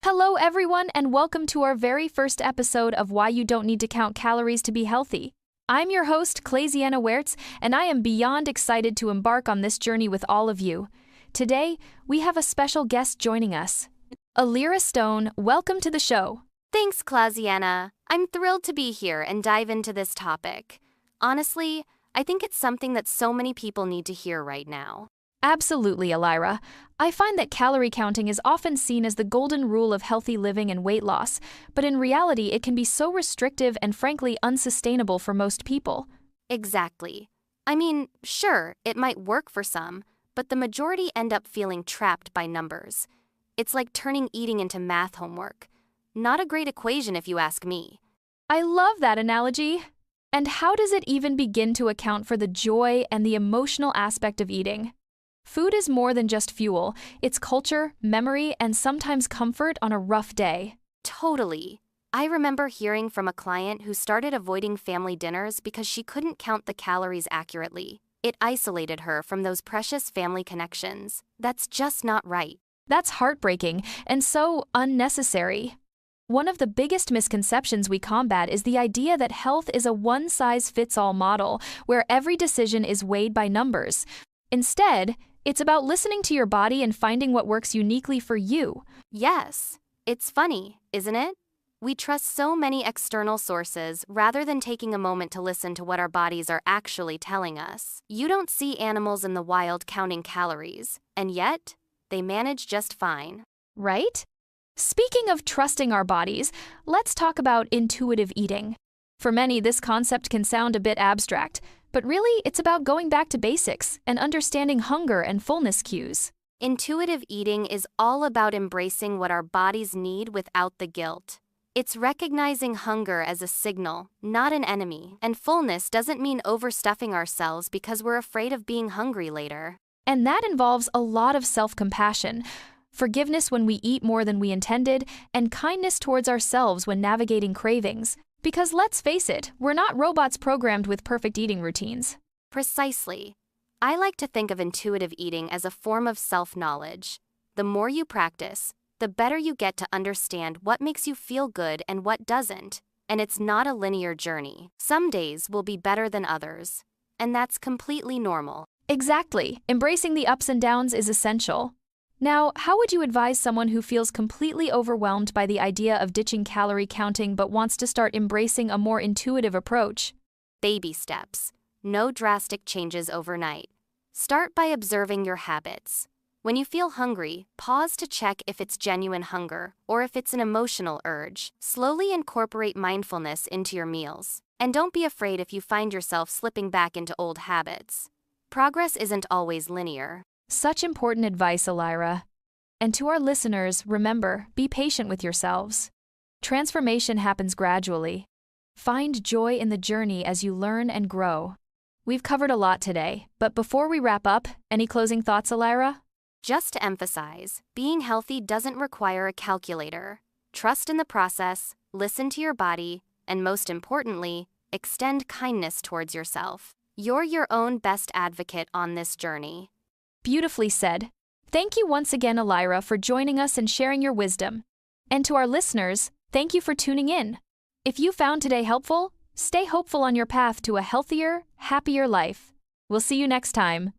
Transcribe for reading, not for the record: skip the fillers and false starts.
Hello, everyone, and welcome to our very first episode of Why You Don't Need to Count Calories to Be Healthy. I'm your host, Claziana Wertz, and I am beyond excited to embark on this journey with all of you. Today, we have a special guest joining us. Alira Stone, welcome to the show. Thanks, Claziana. I'm thrilled to be here and dive into this topic. Honestly, I think it's something that so many people need to hear right now. Absolutely, Alira. I find that calorie counting is often seen as the golden rule of healthy living and weight loss, but in reality it can be so restrictive and frankly unsustainable for most people. Exactly. I mean, sure, it might work for some, but the majority end up feeling trapped by numbers. It's like turning eating into math homework. Not a great equation if you ask me. I love that analogy. And how does it even begin to account for the joy and the emotional aspect of eating? Food is more than just fuel. It's culture, memory, and sometimes comfort on a rough day. Totally. I remember hearing from a client who started avoiding family dinners because she couldn't count the calories accurately. It isolated her from those precious family connections. That's just not right. That's heartbreaking and so unnecessary. One of the biggest misconceptions we combat is the idea that health is a one-size-fits-all model where every decision is weighed by numbers. Instead, it's about listening to your body and finding what works uniquely for you. Yes. It's funny, isn't it? We trust so many external sources rather than taking a moment to listen to what our bodies are actually telling us. You don't see animals in the wild counting calories, and yet, they manage just fine. Right? Speaking of trusting our bodies, let's talk about intuitive eating. For many, this concept can sound a bit abstract, but really, it's about going back to basics and understanding hunger and fullness cues. Intuitive eating is all about embracing what our bodies need without the guilt. It's recognizing hunger as a signal, not an enemy, and fullness doesn't mean overstuffing ourselves because we're afraid of being hungry later. And that involves a lot of self-compassion, forgiveness when we eat more than we intended, and kindness towards ourselves when navigating cravings. Because let's face it, we're not robots programmed with perfect eating routines. Precisely. I like to think of intuitive eating as a form of self-knowledge. The more you practice, the better you get to understand what makes you feel good and what doesn't. And it's not a linear journey. Some days will be better than others. And that's completely normal. Exactly. Embracing the ups and downs is essential. Now, how would you advise someone who feels completely overwhelmed by the idea of ditching calorie counting but wants to start embracing a more intuitive approach? Baby steps. No drastic changes overnight. Start by observing your habits. When you feel hungry, pause to check if it's genuine hunger or if it's an emotional urge. Slowly incorporate mindfulness into your meals. And don't be afraid if you find yourself slipping back into old habits. Progress isn't always linear. Such important advice, Alira. And to our listeners, remember, be patient with yourselves. Transformation happens gradually. Find joy in the journey as you learn and grow. We've covered a lot today, but before we wrap up, any closing thoughts, Alira? Just to emphasize, being healthy doesn't require a calculator. Trust in the process, listen to your body, and most importantly, extend kindness towards yourself. You're your own best advocate on this journey. Beautifully said. Thank you once again, Alira, for joining us and sharing your wisdom. And to our listeners, thank you for tuning in. If you found today helpful, stay hopeful on your path to a healthier, happier life. We'll see you next time.